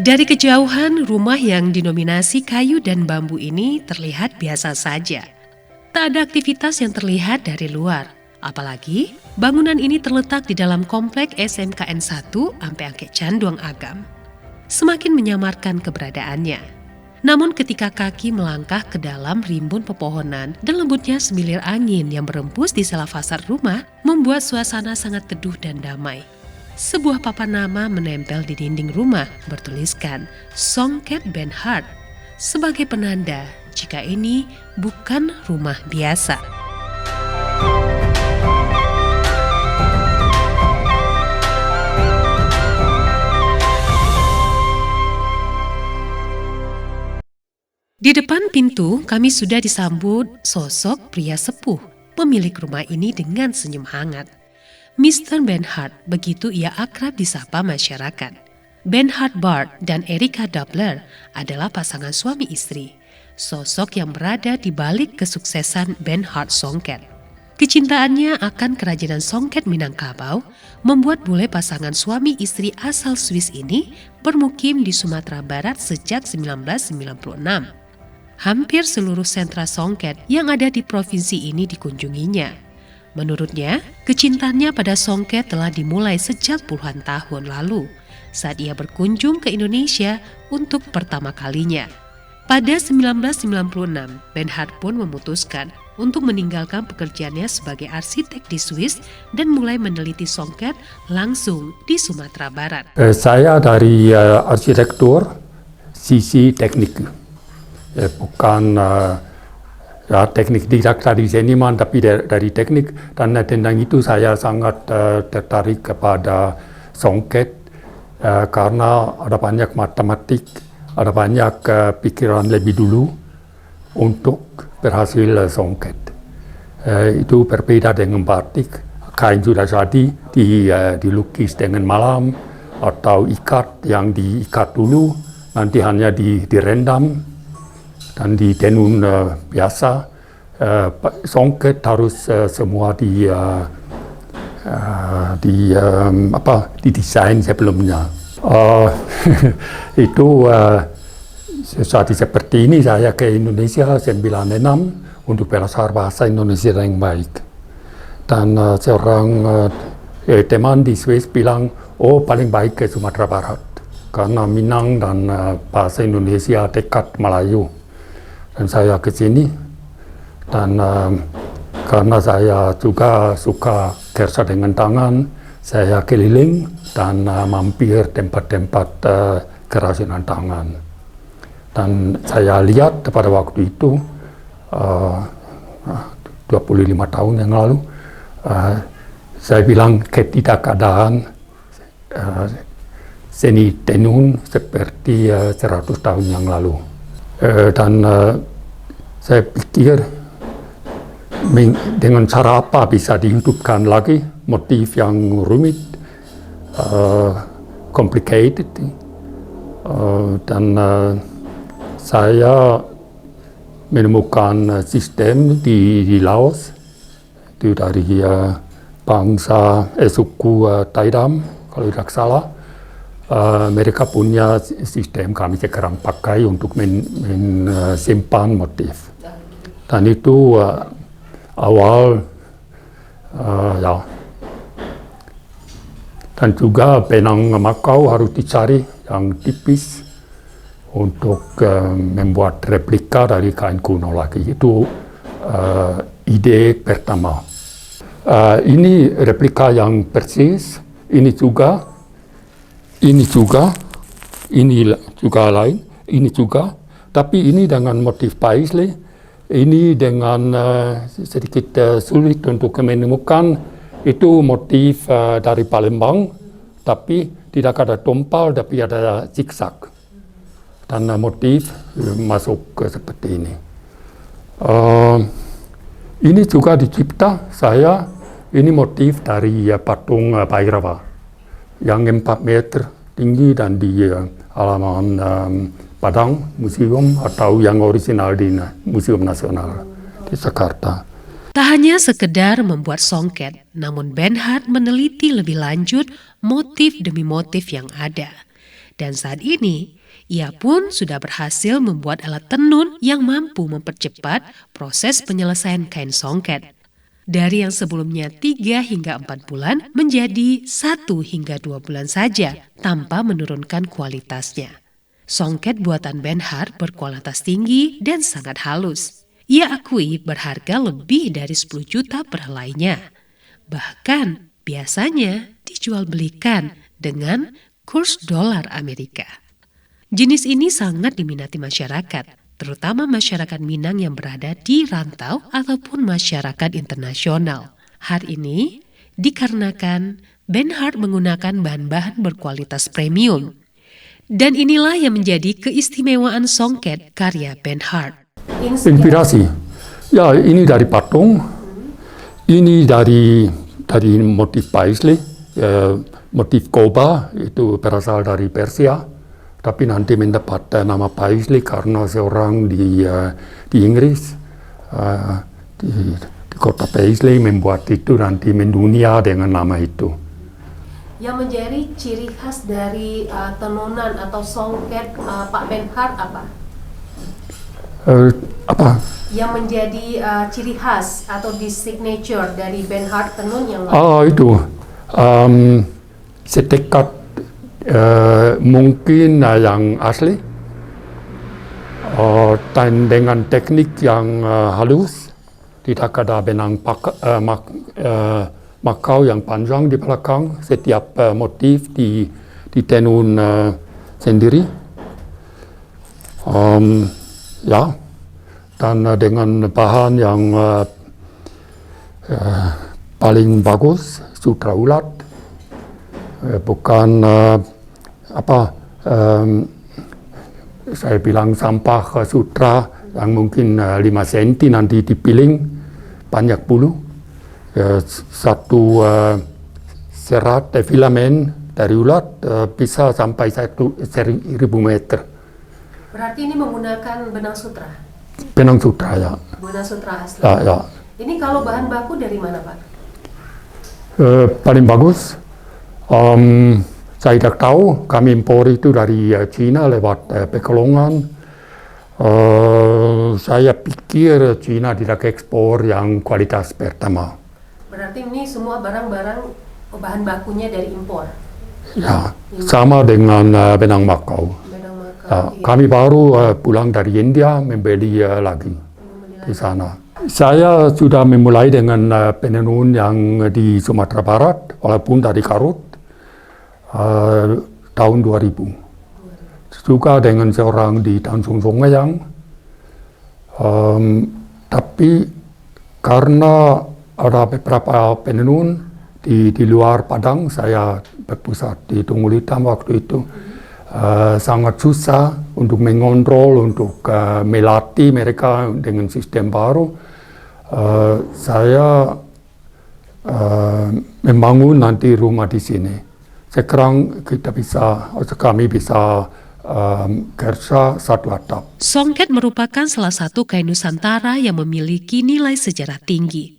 Dari kejauhan, rumah yang dinominasi kayu dan bambu ini terlihat biasa saja. Tak ada aktivitas yang terlihat dari luar. Apalagi, bangunan ini terletak di dalam komplek SMKN 1 Ampe-Angke Canduang Agam. Semakin menyamarkan keberadaannya. Namun ketika kaki melangkah ke dalam rimbun pepohonan dan lembutnya semilir angin yang berembus di sela fasad rumah membuat suasana sangat teduh dan damai. Sebuah papan nama menempel di dinding rumah bertuliskan Songket Benhart sebagai penanda jika ini bukan rumah biasa. Di depan pintu kami sudah disambut sosok pria sepuh pemilik rumah ini dengan senyum hangat. Mr. Benhart, begitu ia akrab disapa masyarakat. Benhart Bart dan Erika Doppler adalah pasangan suami istri, sosok yang berada di balik kesuksesan Benhart Songket. Kecintaannya akan kerajinan songket Minangkabau membuat bule pasangan suami istri asal Swiss ini bermukim di Sumatera Barat sejak 1996. Hampir seluruh sentra songket yang ada di provinsi ini dikunjunginya. Menurutnya, kecintaannya pada songket telah dimulai sejak puluhan tahun lalu saat ia berkunjung ke Indonesia untuk pertama kalinya. Pada 1996, Benhart pun memutuskan untuk meninggalkan pekerjaannya sebagai arsitek di Swiss dan mulai meneliti songket langsung di Sumatera Barat. Saya dari arsitektur, sisi teknik. Bukan teknik tidak dari seniman, tapi dari teknik. Dan tentang itu saya sangat tertarik kepada songket karena ada banyak matematik, ada banyak pikiran lebih dulu untuk berhasil songket. Itu berbeda dengan batik. Kain sudah jadi, dilukis dengan malam atau ikat yang diikat dulu, nanti hanya direndam dan ditenun biasa. Songket harus semua didesain sebelumnya. Itu saat seperti ini saya ke Indonesia 96 untuk belajar bahasa Indonesia yang baik. Dan seorang teman di Swiss bilang, paling baik ke Sumatera Barat karena Minang dan bahasa Indonesia dekat Melayu. Dan saya ke sini, dan karena saya juga suka kerja dengan tangan, saya keliling dan mampir tempat-tempat kerajinan tangan. Dan saya lihat pada waktu itu, 25 tahun yang lalu, saya bilang ketidakadaan seni tenun seperti 100 tahun yang lalu. Dan saya pikir dengan cara apa bisa dihidupkan lagi motif yang rumit, complicated, dan saya menemukan sistem di Laos itu dari bangsa suku Taidam kalau tidak salah. Mereka punya sistem kami sekarang pakai untuk menyimpan motif. Dan itu awal ya. Dan juga benang makau harus dicari yang tipis untuk membuat replika dari kain kuno lagi. Itu ide pertama. Ini replika yang persis, ini juga lain, ini juga, tapi ini dengan motif paisley, ini dengan sedikit sulit untuk menemukan, itu motif dari Palembang, tapi tidak ada tompal, tapi ada zigzag, dan motif masuk seperti ini. Ini juga dicipta ini motif dari patung Bhairava yang 4 meter tinggi dan di halaman Padang Museum atau yang orisinal di Museum Nasional di Jakarta. Tak hanya sekedar membuat songket, namun Benhart meneliti lebih lanjut motif demi motif yang ada. Dan saat ini, Ia pun sudah berhasil membuat alat tenun yang mampu mempercepat proses penyelesaian kain songket. Dari yang sebelumnya 3 hingga 4 bulan menjadi 1 hingga 2 bulan saja tanpa menurunkan kualitasnya. Songket buatan Benhart berkualitas tinggi dan sangat halus. Ia akui berharga lebih dari 10 juta per helainya. Bahkan biasanya dijual belikan dengan kurs dolar Amerika. Jenis ini sangat diminati masyarakat, terutama masyarakat Minang yang berada di rantau ataupun masyarakat internasional. Hal ini dikarenakan Benhart menggunakan bahan-bahan berkualitas premium. Dan inilah yang menjadi keistimewaan songket karya Benhart. Inspirasi, ya ini dari patung, ini dari motif paisley, motif koba itu berasal dari Persia. Tapi nanti mendapat nama paisley karena seorang di Inggris, di kota Paisley membuat itu nanti mendunia dengan nama itu. Yang menjadi ciri khas dari tenunan atau songket Pak Benhart apa? Apa? Yang menjadi ciri khas atau di signature dari Benhart tenun yang Itu setekat mungkin yang asli dan dengan teknik yang halus, tidak ada benang makau yang panjang di belakang. Setiap motif ditenun sendiri, dan dengan bahan yang paling bagus, sutra ulat, bukan saya bilang sampah sutra yang mungkin 5 cm nanti dipiling banyak bulu. Satu serat filamen dari ulat bisa sampai 1.000 meter. Berarti ini menggunakan benang sutra? Benang sutra, ya. Benang sutra asli? Ya. Ini kalau bahan baku dari mana, Pak? Paling bagus. Saya tidak tahu, kami impor itu dari Cina lewat Pekalongan. Saya pikir Cina tidak ekspor yang kualitas pertama. Berarti ini semua barang-barang bahan bakunya dari impor? Ya, sama dengan benang makau. Kami baru pulang dari India membeli lagi di sana. Saya sudah memulai dengan penenun yang di Sumatera Barat, walaupun dari Garut. Tahun 2000 juga dengan seorang di Tanjung Songayang, tapi karena ada beberapa penenun di luar Padang, saya berpusat di Tunggul Hitam waktu itu, sangat susah untuk mengontrol, untuk melatih mereka dengan sistem baru. Saya membangun nanti rumah di sini. Sekarang kami bisa kerja satu atap. Songket merupakan salah satu kain Nusantara yang memiliki nilai sejarah tinggi.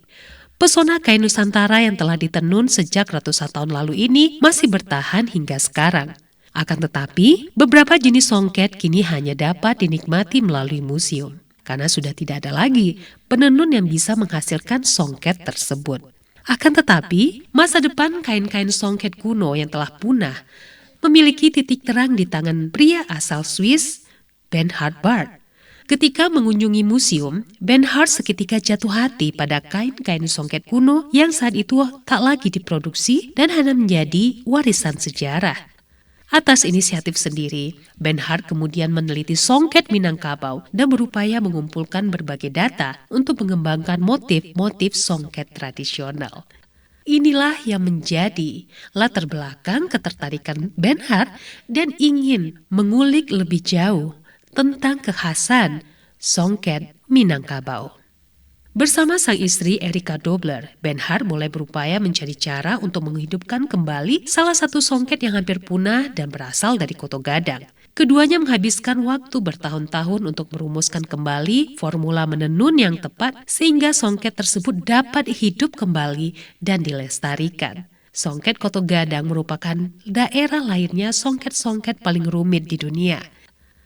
Pesona kain Nusantara yang telah ditenun sejak ratusan tahun lalu ini masih bertahan hingga sekarang. Akan tetapi, beberapa jenis songket kini hanya dapat dinikmati melalui museum, karena sudah tidak ada lagi penenun yang bisa menghasilkan songket tersebut. Akan tetapi, masa depan kain-kain songket kuno yang telah punah memiliki titik terang di tangan pria asal Swiss, Benhart Bart. Ketika mengunjungi museum, Benhart seketika jatuh hati pada kain-kain songket kuno yang saat itu tak lagi diproduksi dan hanya menjadi warisan sejarah. Atas inisiatif sendiri, Benhart kemudian meneliti songket Minangkabau dan berupaya mengumpulkan berbagai data untuk mengembangkan motif-motif songket tradisional. Inilah yang menjadi latar belakang ketertarikan Benhart dan ingin mengulik lebih jauh tentang kekhasan songket Minangkabau. Bersama sang istri Erika Dobler, Benhart mulai berupaya mencari cara untuk menghidupkan kembali salah satu songket yang hampir punah dan berasal dari Koto Gadang. Keduanya menghabiskan waktu bertahun-tahun untuk merumuskan kembali formula menenun yang tepat sehingga songket tersebut dapat hidup kembali dan dilestarikan. Songket Koto Gadang merupakan daerah lahirnya songket-songket paling rumit di dunia.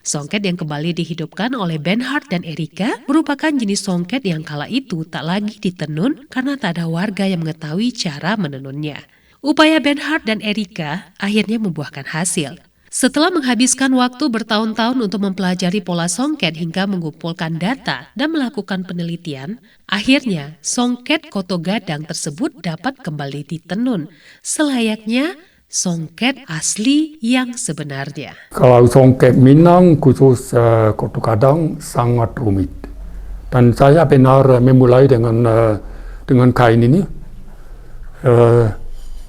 Songket yang kembali dihidupkan oleh Bernhard dan Erika merupakan jenis songket yang kala itu tak lagi ditenun karena tak ada warga yang mengetahui cara menenunnya. Upaya Bernhard dan Erika akhirnya membuahkan hasil. Setelah menghabiskan waktu bertahun-tahun untuk mempelajari pola songket hingga mengumpulkan data dan melakukan penelitian, akhirnya songket koto gadang tersebut dapat kembali ditenun selayaknya songket asli yang sebenarnya. Kalau songket Minang khusus koto gadang sangat rumit. Dan saya benar memulai dengan kain ini.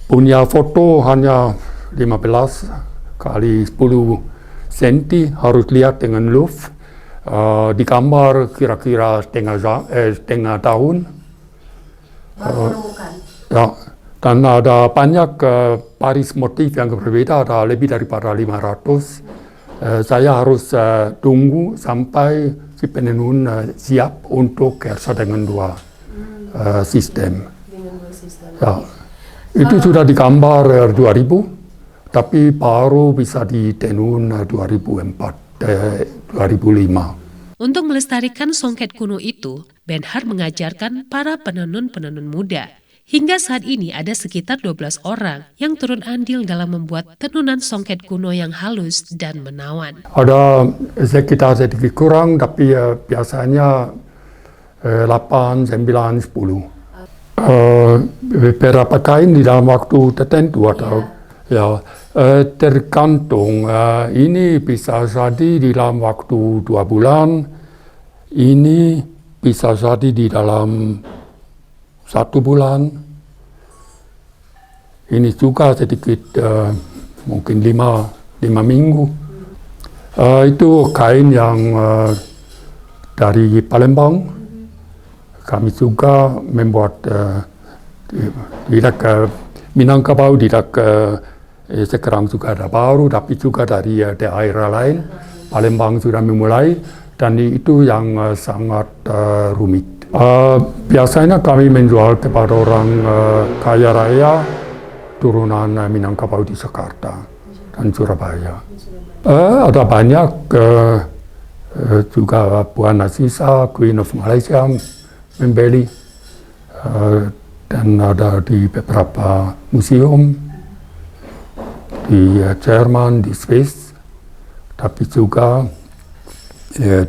Punya foto hanya 15 kali 10 cm, harus lihat dengan luv. Digambar kira-kira setengah tahun. Ya. Dan ada banyak baris motif yang berbeda, ada lebih daripada 500. Saya harus tunggu sampai si penenun siap untuk kerja dengan dua sistem. Ya. Itu sudah digambar 2000, tapi baru bisa ditenun 2005. Untuk melestarikan songket kuno itu, Bernhard mengajarkan para penenun-penenun muda. Hingga saat ini ada sekitar 12 orang yang turun andil dalam membuat tenunan songket kuno yang halus dan menawan. Ada sekitar sedikit kurang, tapi biasanya 8, 9, 10. Beberapa kain di dalam waktu tertentu atau tergantung. Ini bisa jadi di dalam waktu 2 bulan, ini bisa jadi di dalam 1 bulan, ini juga sedikit mungkin 5 minggu. Itu kain yang dari Palembang. Kami juga membuat tidak Minangkabau, tidak sekarang juga ada baru, tapi juga dari daerah lain. Palembang sudah memulai, dan itu yang sangat rumit. Biasanya kami menjual kepada orang kaya raya turunan Minangkabau di Jakarta dan Surabaya. Ada banyak juga Puan Aziza, Queen of Malaysia membeli, dan ada di beberapa museum di Jerman, di Swiss, tapi juga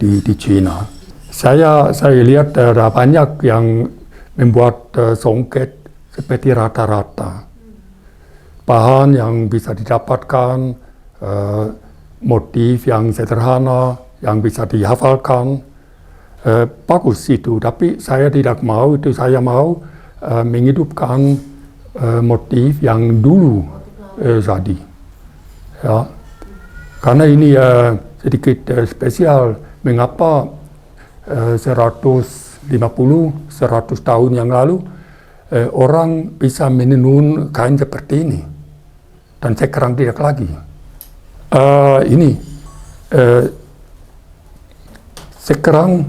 di China. Saya lihat ada banyak yang membuat songket seperti rata-rata. Bahan yang bisa didapatkan, motif yang sederhana, yang bisa dihafalkan, bagus itu. Tapi saya tidak mau itu, saya mau menghidupkan motif yang dulu jadi. Ya. Karena ini sedikit spesial. Mengapa 150, 100 tahun yang lalu orang bisa menenun kain seperti ini, dan sekarang tidak lagi. Sekarang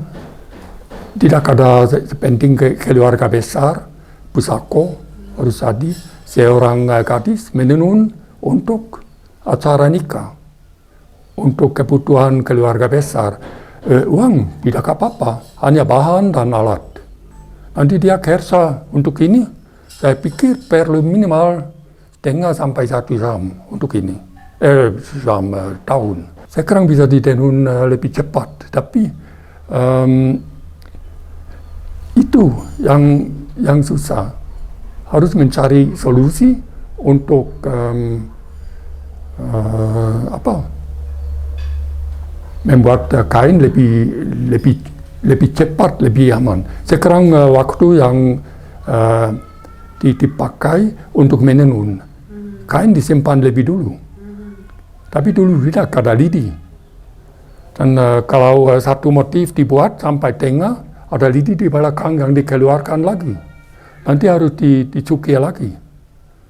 tidak ada sepenting keluarga besar, pusako harus jadi seorang gadis menenun untuk acara nikah, untuk kebutuhan keluarga besar. Uang tidak apa-apa, hanya bahan dan alat. Nanti dia kerja untuk ini, saya pikir perlu minimal setengah sampai 1 jam untuk ini. Jam tahun. Sekarang bisa ditenun lebih cepat, tapi itu yang susah. Harus mencari solusi untuk membuat kain lebih cepat, lebih aman. Sekarang waktu yang dipakai untuk menenun, kain disimpan lebih dulu. Tapi dulu tidak ada lidi. Dan kalau satu motif dibuat sampai tengah, ada lidi di belakang yang dikeluarkan lagi. Nanti harus dicukir lagi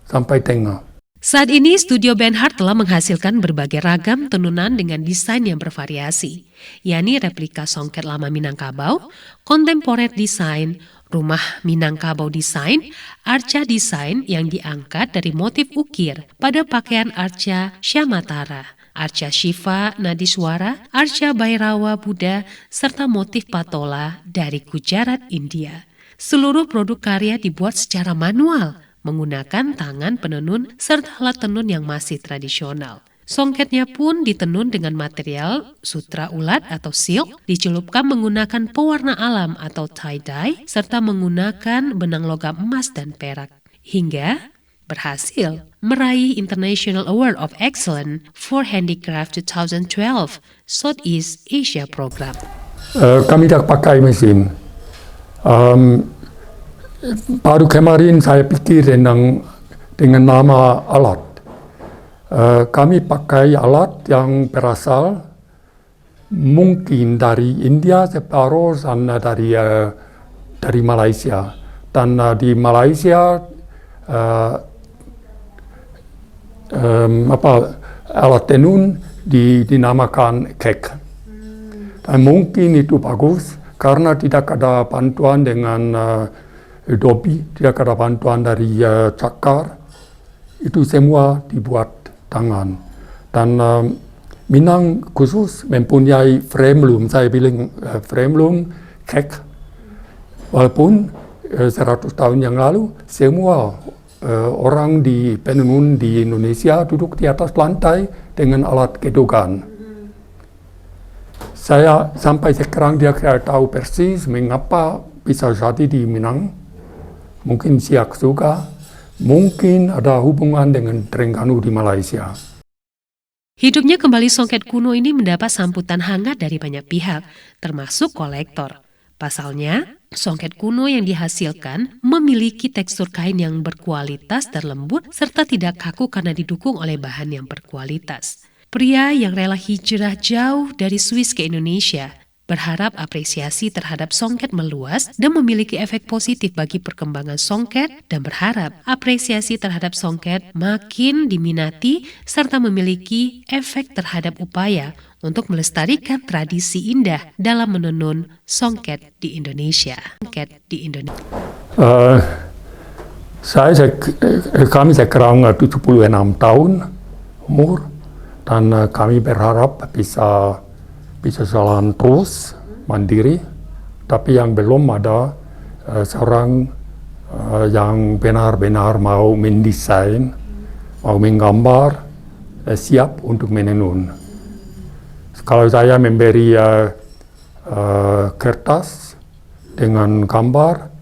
sampai tengah. Saat ini, Studio Bernhard telah menghasilkan berbagai ragam tenunan dengan desain yang bervariasi, yakni replika songket lama Minangkabau, kontemporer desain, rumah Minangkabau desain, arca desain yang diangkat dari motif ukir pada pakaian arca Syamatara, Arca Shiva Nadiswara, Arca Bhairawa Buddha, serta motif patola dari Gujarat, India. Seluruh produk karya dibuat secara manual, menggunakan tangan penenun serta alat tenun yang masih tradisional. Songketnya pun ditenun dengan material sutra ulat atau silk, dicelupkan menggunakan pewarna alam atau tie-dye, serta menggunakan benang logam emas dan perak. Hingga berhasil meraih International Award of Excellence for Handicraft 2012 Southeast Asia Program. Kami tidak pakai mesin. Baru kemarin saya pikir dengan nama alat. Kami pakai alat yang berasal mungkin dari India separuh dan dari Malaysia. Dan di Malaysia alat tenun dinamakan kek. Dan mungkin itu bagus karena tidak ada bantuan dengan dobi, tidak ada bantuan dari cakar. Itu semua dibuat tangan. Dan Minang khusus mempunyai frame loom. Saya bilang frame loom kek. Walaupun 100 tahun yang lalu semua orang di penenun di Indonesia duduk di atas lantai dengan alat gedogan. Saya sampai sekarang tidak tahu persis mengapa bisa jadi di Minang. Mungkin Siak juga. Mungkin ada hubungan dengan Terengganu di Malaysia. Hidupnya kembali songket kuno ini mendapat sambutan hangat dari banyak pihak, termasuk kolektor. Pasalnya, songket kuno yang dihasilkan memiliki tekstur kain yang berkualitas dan lembut serta tidak kaku karena didukung oleh bahan yang berkualitas. Pria yang rela hijrah jauh dari Swiss ke Indonesia berharap apresiasi terhadap songket meluas dan memiliki efek positif bagi perkembangan songket dan berharap apresiasi terhadap songket makin diminati serta memiliki efek terhadap upaya untuk melestarikan tradisi indah dalam menenun songket di Indonesia. Kami sekarang 76 tahun umur dan kami berharap bisa jalan terus mandiri, tapi yang belum ada seorang yang benar-benar mau mendesain, mau menggambar, siap untuk menenun. Kalau saya memberi kertas dengan gambar,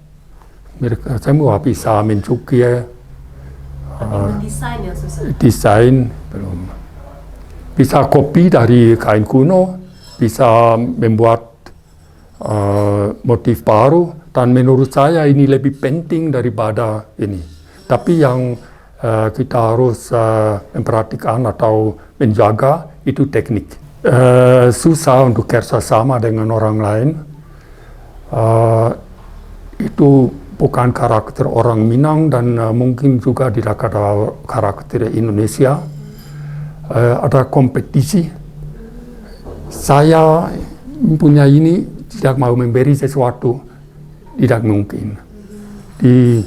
mereka semua bisa mencukui desain belum. Bisa kopi dari kain kuno, bisa membuat motif baru, dan menurut saya ini lebih penting daripada ini. Tapi yang kita harus memperhatikan atau menjaga itu teknik. Susah untuk kerjasama dengan orang lain. Itu bukan karakter orang Minang dan mungkin juga tidak ada karakter Indonesia. Ada kompetisi. Saya mempunyai ini tidak mau memberi sesuatu, tidak mungkin. Di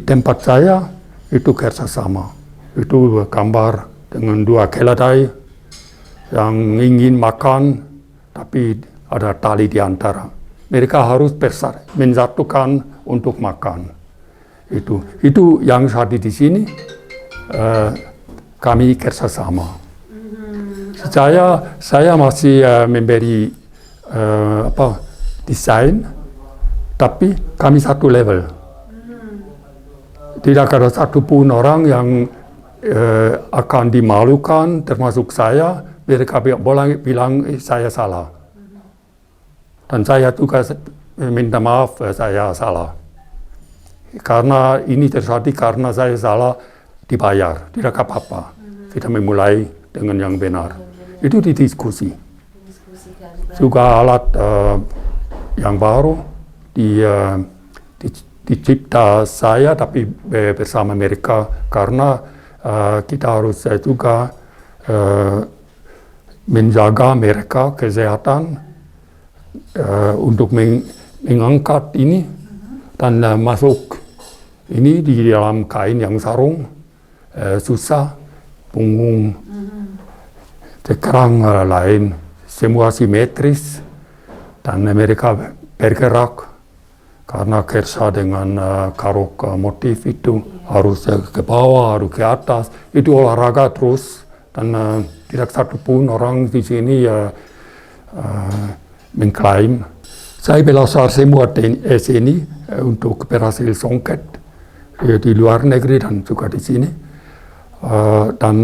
tempat saya itu kerjasama, itu gambar dengan dua keledai yang ingin makan, tapi ada tali di antara. Mereka harus menyatukan untuk makan. Itu yang jadi di sini. Kami kerjasama. Saya masih memberi desain, tapi kami satu level. Tidak ada satupun orang yang akan dimalukan, termasuk saya. Mereka bilang saya salah. Dan saya juga minta maaf saya salah. Karena ini terjadi karena saya salah dibayar, tidak apa-apa. Kita memulai dengan yang benar. Itu didiskusi. Juga alat yang baru dicipta saya tapi bersama mereka karena kita harus juga menjaga mereka kesehatan untuk mengangkat ini dan masuk ini di dalam kain yang sarung susah, punggung. Sekarang lain, semua simetris dan mereka bergerak karena kerja dengan karok motif itu harus ke bawah, harus ke atas. Itu olahraga terus dan tidak satu pun orang di sini mengklaim. Saya belajar semua seni untuk berhasil songket di luar negeri dan juga di sini. Dan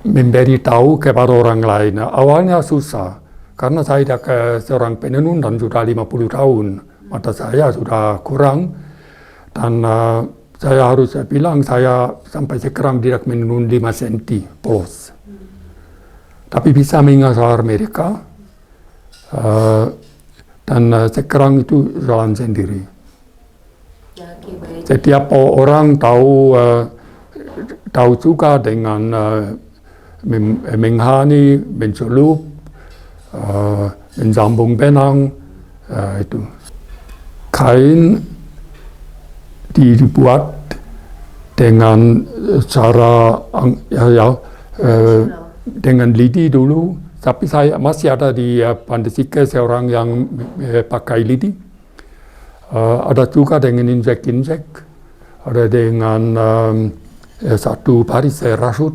memberitahu kepada orang lain. Awalnya susah, karena saya seorang penenun dan sudah 50 tahun. Mata saya sudah kurang, dan saya harus bilang saya sampai sekarang tidak menenun 5 cm polos. Tapi bisa mengajar mereka, dan sekarang itu jalan sendiri. Setiap orang tahu juga dengan menghani, mencelup, mensambung benang, itu. Kain dibuat dengan cara dengan lidi dulu, tapi saya masih ada di Pandesike seorang yang pakai lidi. Ada juga dengan injek-injek, ada dengan satu baris saya rasut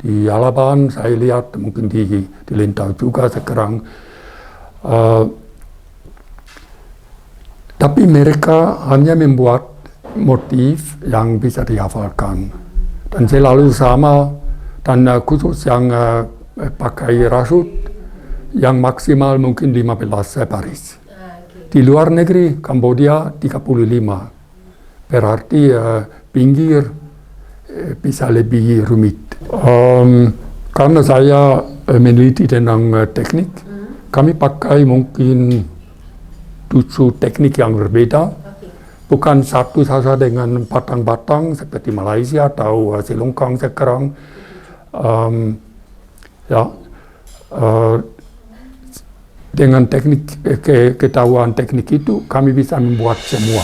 di Alaban, saya lihat mungkin di Lintau juga sekarang. Tapi mereka hanya membuat motif yang bisa dihafalkan dan selalu sama, dan khusus yang pakai rasut yang maksimal mungkin 15 baris. Di luar negeri, Kambodia 35, berarti pinggir bisa lebih rumit. Karena saya meneliti tentang teknik, kami pakai mungkin 7 teknik yang berbeda, bukan satu saja dengan batang-batang seperti Malaysia atau Selongkang sekarang. Dengan teknik ketahuan teknik itu kami bisa membuat semua.